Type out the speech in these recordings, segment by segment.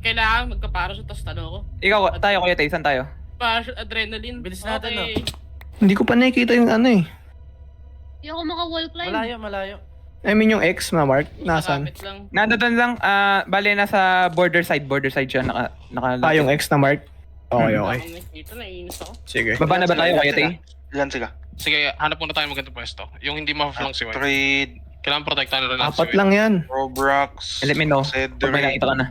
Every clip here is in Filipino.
kailangan magka-parachute tapos talo ko. Ikaw, tayo kuya Tay, saan tayo? Parachute, adrenaline. Bilis natin, no? Hindi ko pa nakikita yung ano eh. Hindi ako maka-wall climb. Malayo. I mean yung X na mark, nasan? Kapit lang. Nandun lang, bale nasa border side siya, naka Yung X na mark? Okay. Ito, naiinis ako. Sige. Baba na ba tayo kuya Tay? Ilan sila? Sige, hanap muna tayo magandang pwesto. Yung hindi ma-flank si White. Trade, Kailangan protektahan na rin natin si Apat White. lang yan. Robrox, Let me know. Pag may nakita ka na.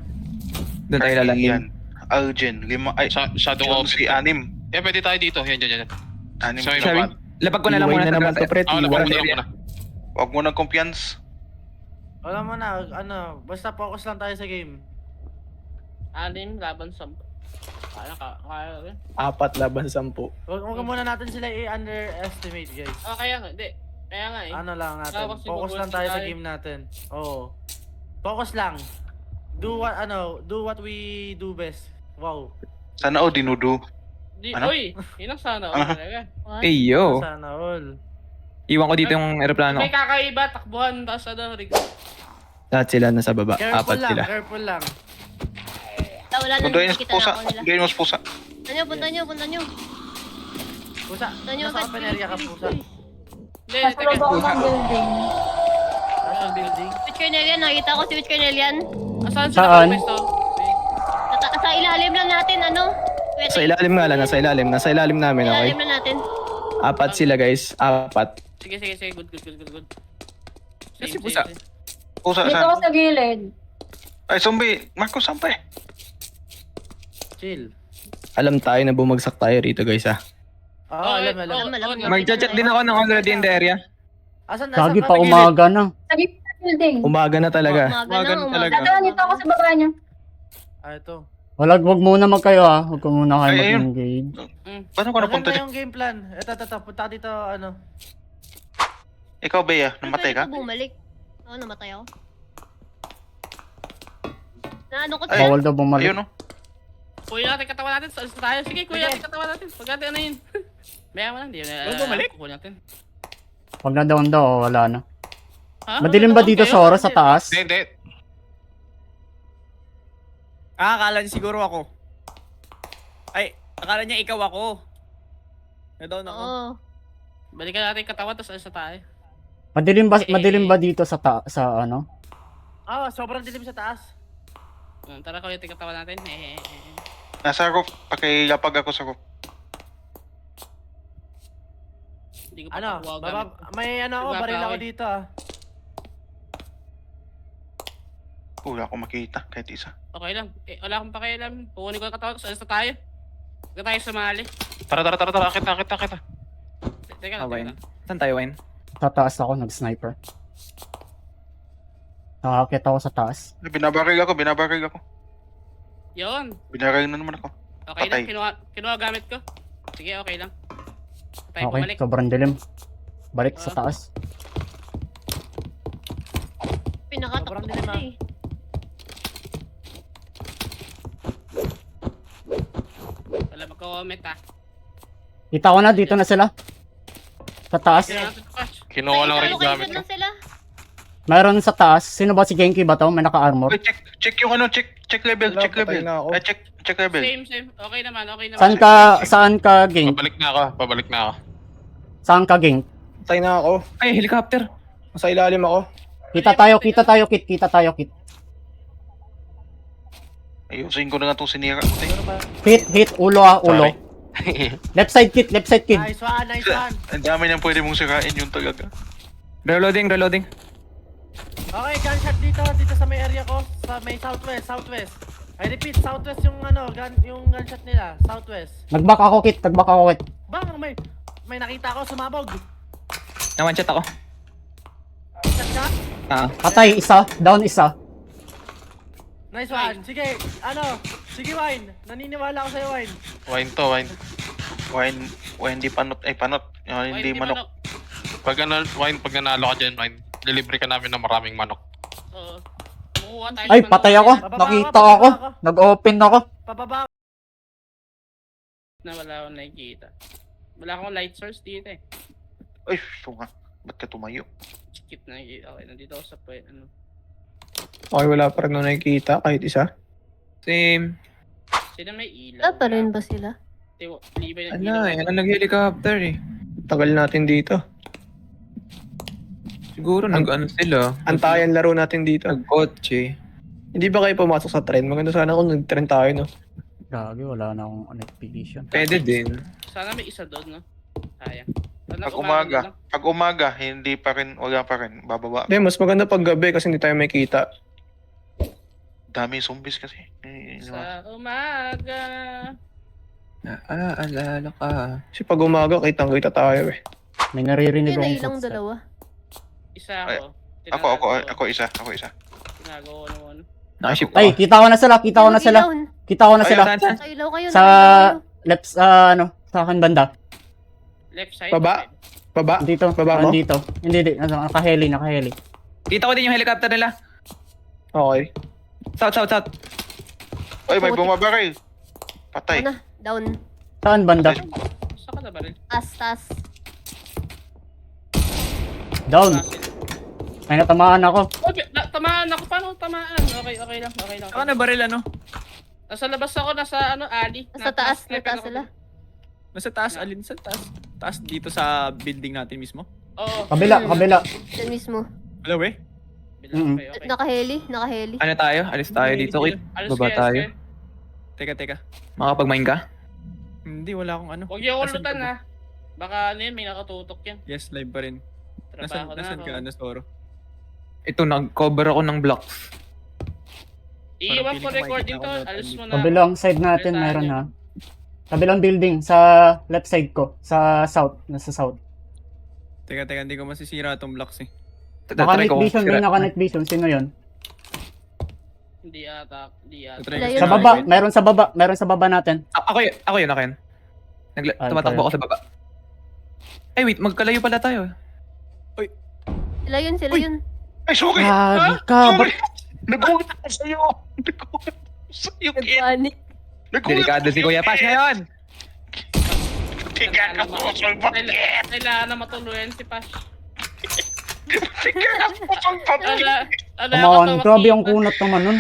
Doon tayo lalandin. Algen, 5, ay, Shadow of si 6. Eh, pwede tayo dito. Yan. 6. Sa may Sabi, baba. lapag ko na lang Iway muna na sa naman grass. to, pre. Lapag Iway. muna. Huwag mo ng kumpiyansa. Wala mo na, basta focus lang tayo sa game. 6 laban 10. Kaya rin. 4 laban 10. Huwag muna natin sila i-underestimate, guys. Kaya nga, hindi. Kaya nga eh. Ano lang natin, Tapos focus lang tayo sa game natin. Oo. Focus lang. Do what we do best. Wow. Sana o dinudo. Ano? Uy, yun ang sana all talaga. What? Hey yo, Sana all. iwan ko dito yung aeroplano. May kakaiba, takbuhan, tapos rig. Lahat sila nasa baba. Careful 4 lang, sila. careful lang. Wala na Puntayin mo sa nakikita pusa. na ako nila. Puntayin mo sa pusa. Punta nyo. Pusa, Tanyo nasa agad. open area ka, pusa. Hindi, Nasa teka. baba ng building. Nasa building. Witch Cornelian, nakita ko si Witch Cornelian. Saan sila Saan? pwesto? Sa ilalim lang natin, ano? Wait, Sa ilalim nga lang, nasa ilalim. Nasa ilalim namin, okay? ilalim lang natin. 4 sila guys, 4. Sige. Good. Kasi pusa. Pusa, Dito ako saan? sa gilid. Ay, zombie. Marco, saan pa eh? Chill. Alam tayo na bumagsak tayo rito guys ah. Oo, alam. Mag-chat din ako ng already in the area. Asan, Lagi pa patagilid? umaga na. Sa gilid ng building. Umaga na talaga. Umaga na, talaga. umaga. Dito, dito ako sa baba niyo. Ito. Wag muna magkayo ha. Huwag ko muna kayo Ay, ayun. mag-engage. Paano ko napunta Maganda dyan? yung game plan. Ito, punta ka dito, ano. Ikaw, Bea, namatay ka? Pwede ko bumalik. Oo, namatay ako. Naano ko Ay. Bawal daw bumalik. Ayun, no? Kuya natin katawan natin, saan tayo? Sige, kuya natin katawan natin. Pag natin ano yun. Maya mo lang, hindi na. bumalik? Kukunin natin. Pag na down daw, wala na. Ha? Madilim ba dito sa oras sa taas? Hindi. Akala niya siguro ako. Ay, akala niya ikaw ako. Na-down ako. Oo. Balikan natin yung katawan, tapos sa tayo. Madilim ba dito sa ano? Sobrang dilim sa taas. Tara kuya, yung katawan natin. Nasa roof. Pakilapag ako sa roof. Hindi ko pa Ano, nakuha baba, gamit. may ako, Baba, baril ako kahoy. dito ah. Wala akong makita kahit isa. Okay lang. Wala akong pakialam. Kukunin ko yung katawan, tapos sa tayo. Huwag tayo sumali. Tara. Akit. Teka lang, Wayne. Saan tayo, Wayne? Sa taas ako, nag-sniper. Nakakit ako sa taas. Binabaril ako. Yun. Binaril na naman ako. Okay Patay. lang, kinuha gamit ko. Sige, okay lang. Tayo Okay, bumalik. sobrang dilim. Balik sa taas. Pinakatakot Sobrang ko dilim, sila ah. eh. Wala mag-comment ah. Kita ko na, dito na sila. Sa taas. Kailangan natin crush. Kinuha lang rin yung Location gamit ko. lang sila. Meron sa taas. Sino ba si Genki ba to? May naka-armor. Wait, check yung ano, check level, Wala, check level. patay na ako. Check level. Same. Okay naman. Saan ka Genk? Pabalik na ako. Saan ka Genk? Patay na ako. Ay, helicopter. Nasa ilalim ako. Kita tayo, Kit. Ayusin ko na nga itong sinira. Hit, ulo. Sorry. Left side, Kit. Nice one. Ang dami nang pwede mong sirain yung talaga. Reloading. Okay, gunshot dito sa may area ko. Sa may southwest. I repeat, southwest yung yung gunshot nila. Southwest. Nag-back ako, Kit. Bang, may nakita ako sumabog. Na-one shot ako. Shot ka? Patay, isa. Down, isa. Nice one. Sige, sige Wine. Naniniwala ako sa'yo, Wine. Wine. Wine, di panot. Ay, panot. Hindi manok. Pag nanalo ka dyan, Wine, delivery ka namin ng maraming manok. Oo. Kumuha tayo Ay, ng patay manok. ako. Bababa Nakita ako. ako. Nag-open ako. Pababa. Na wala akong nakikita. Wala akong light source dito eh. Ay, ito nga. Ba't ka tumayo? Skip na nakikita. Okay, nandito ako sa ano. Okay, wala pa rin nung nakikita kahit isa. Same. Sino may ilaw? Wala pa rin ba sila? Hindi ba yung Ano, ilaw? yan ang nag-helicopter eh. Tagal natin dito. Siguro nag-ano sila. Antayan laro natin dito. Nag-kotse. Hindi ba kayo pumasok sa trend? Maganda sana kung nag-trend tayo, no? Gagi, wala na akong notification. Pwede din. Sana may isa doon, no? Sayang. Sana Pag umaga umaga. na lang. Pag umaga, hindi pa rin, wala pa rin. Bababa. Hindi, mas maganda pag gabi kasi hindi tayo may kita. Dami zombies kasi. Sa umaga. Naaalala ka. Kasi pag umaga, kitang-kita tayo eh. May naririnig Yun na akong ilang footstep. dalawa. Isa Ay, ako. Ako isa. Tinago ko naman. Nakaship Ay, ako. kita ko na sila, kita ko na sila. Kita ko na Ay, sila. saan, saan? Nakailaw kayo, Sa nakailaw kayo. left, sa akin banda. Left side. Baba? Baba? Dito, Baba mo? dito. Hindi, nakaheli. Kita ko din yung helicopter nila. Okay. South. Ay, may bumabaril. Patay. Ano? Down. Saan banda? Saan ka na baril? Taas. Down. May natamaan ako. Oh, tamaan ako. Paano tamaan? Okay lang. Ako na baril ano? Nasa labas ako, nasa alley. Nasa taas, Sniper nataas ako. sila. Nasa taas, alin sa taas? Taas dito sa building natin mismo? Oo. Kabila. Yan mismo. Wala weh. Mm-mm. Okay. Nakaheli. Ano tayo? Alis tayo dito. Kit. Alis Baba kayo, tayo. alis kayo. Teka. Makapag-mine ka? Hindi, wala akong ano. Huwag niyo Nasaan kulutan ka ba? ha. Baka ano yun, may nakatutok yan. Yes, live pa rin. Trabaho na Nasaan ako. ka, ano, Soro? Ito, nag-cover ako ng blocks. Iiwan Parang ko feeling ko recording to. makikita ko Alis mo na. Kabilang side natin Tayo. meron ha. Kabilang building sa left side ko. Sa south. Nasa south. Teka, hindi ko masisira itong blocks eh. Naka-night vision. May naka-night vision. Sino yun? Hindi ata. Tatry Wala ko yun. Sa baba. Meron sa baba natin. Ako yun. Tumatakbo ako sa baba. Ay, wait, magkalayo pala tayo. Sila yun. Ay, sorry! Gagi ka. Sorry! Nagulat ako sa'yo! Kit! Nagpanik. Delikado si Kuya Pash ngayon! Tiga ka po, bakit? Kailangan na matuluyan si Pash. Tiga ka po, bakit? Come on. Grabe ang kunat naman nun.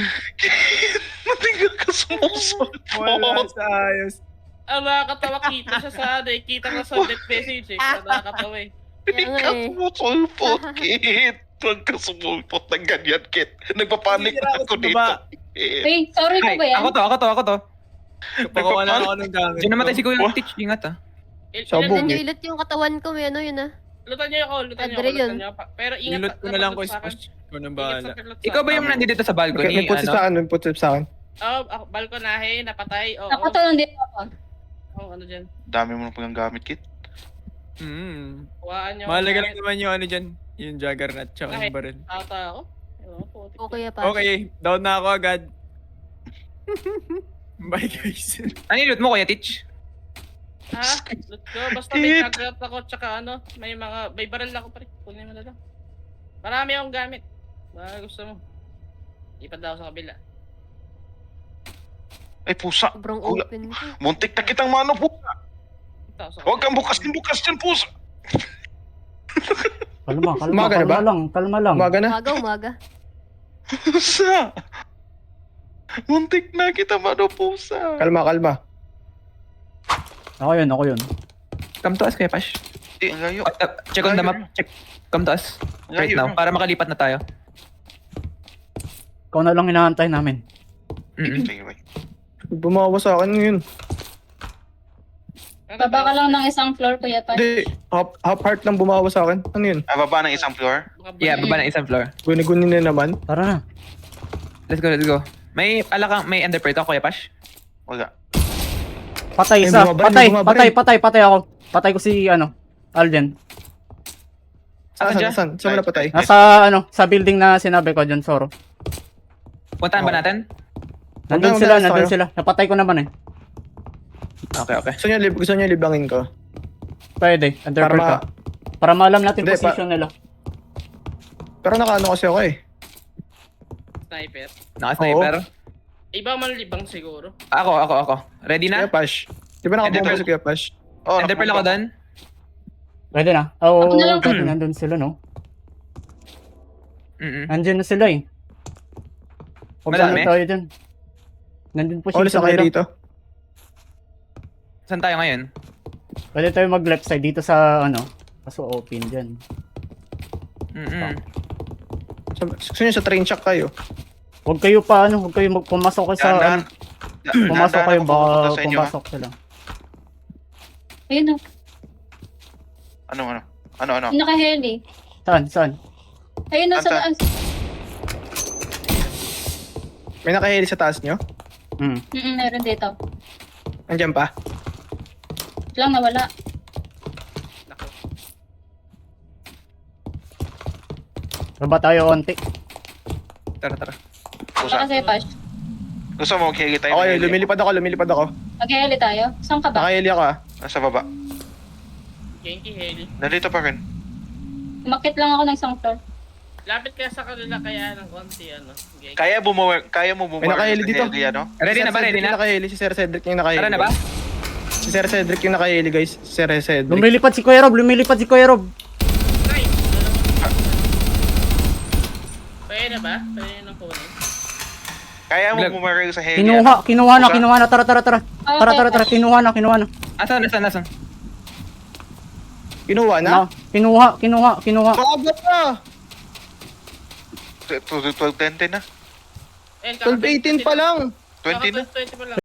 Matiga ka sumusulpot. sa ayos. Nakakatawa kita siya sa kita ko sa death message eh. Nakakatawa eh. Kaya nga Tiga eh. sumusulpot, Kit. Huwag ka sumulpot ng ganyan, Kit. Nagpapanik Sisira na ako ako sa dito. baba. Kit. Hey, sorry ko ba yan? Ako to. Pakuha na ako ng gamit. Diyan namatay si Kuya Wah. Teach, ingat ah. Sabog. Ilan nyo ilat yung katawan ko. May ano yun ah. Lutan niyo ako. Adre yun. Pero ingat. Nilot ko na lang ko sa akin. Pash. Ikaw nang Ingat bahala. sa pilot sa Ikaw ba akin. yung nandito sa balcony? May putis sa akin, may putis sa akin. Oo, balkonahe, napatay. Oo. Nakatulong din ako. Oo, ano dyan. Dami mo na palang gamit, Kit. Kuhaan niyo. Mahalaga lang naman yung ano dyan. Yung juggernaut tsaka Okay. yung baril. Ata ako. Ewan ko, putik. Okay pa. Okay, down na ako agad. Bye guys. Ano yung loot mo Kuya Teach? Ha? Let's go. Basta may juggernaut ako, tsaka ano, may baril ako pa rin. Kunin mo na lang. Marami akong gamit. Baka gusto mo. Ipad ako sa kabila. Ay, pusa. Sobrang Wala. open ko. Muntik na kitang mano, pusa. Ipad ako sa Huwag kang kabila. bukas dyan, pusa. Umaga na ba? Kalma lang. Umaga na. Umaga. Pusa. Muntik na kita, mano, pusa. Kalma. Ako yun. Come to us Kuya Pash. Ang layo. Check on the map. Check. Come to us. Right now. Para makalipat na tayo. Ikaw na lang hinahantay namin. Wait. Bumawa sa akin ngayon. Baba ka lang ng isang floor, Kuya Pash. Hindi, half heart lang bumawa sa akin. Ano yun? Baba ng isang floor. Yeah, baba ng isang floor. Guni-guni na naman. Tara na. Let's go. May underpearl ka Kuya Pash? Wala. Patay May isa. bumabaril, may bumabaril. Patay ako. Patay ko si Alden. Saan mo napatay? Nasa sa building na sinabi ko dyan, Soro. Puntahan ba natin? Nandun Tayo. sila. Napatay ko naman eh. Okay. Gusto niyo libangin ko? Pwede, Para underpearl ka. Para maalam natin Hindi, position nila. Pero nakaano kasi ako eh. Sniper. Naka-sniper? Iba man libang siguro. Ako. Ready Kuya na? Pash. Di ba nakabomba Underpearl. si Kuya Pash? Oh, Underpearl ako doon? Pwede na. Oo, Ako na lang. pwede nandun sila, no? Mm-mm. Nandyan na sila eh. Huwag Madami? tayo dyan. Nandun po Ulit siya sa kayo dulo. rito. Saan tayo ngayon? Pwede tayo mag left side dito sa ano. Kaso open dyan. Gusto nyo sa train check kayo. Huwag kayo pa ano, huwag kayo pumasok kayo sa ano. Pumasok kayo baka pumasok sila. Ayun o. Ano? Yung naka-heli. Saan? Ayun o, sa Anta. taas. May nakahili sa taas nyo? Meron dito. Andiyan pa? Lang nawala. Baba tayo onti. Tara. Baka sa'yo, Pash. Gusto mo maghihigit tayo? Okay, ng heli? lumilipad ako. Mag-heli tayo. Saan ka ba? Nakahili ako ah. Nasa baba. Genki, heli. Nandito pa rin. Umakit lang ako ng isang floor. Lapit kaya sa kanila kaya ng konti, ano. Genki. Kaya mo May bumawag nakahili ng dito. heli, ano? Ready na ba? Ready na? Si Sir Cedric yung nakahili. Tara na ba? Si Sir Cedric yung nakahili guys. Si Sir Cedric. Lumilipad si Kuya Rob. Try! Pwede na ba? Pwede na ng kunin. Kaya mo Vlog. bumawag sa heli, ano? Kinuha na. Tara. Okay, Pash. Kinuha na. Asan? Kinuha na? Kinuha. Maagat na! 12-10 na. 12-18 pa lang. 20 na. 20 pa lang.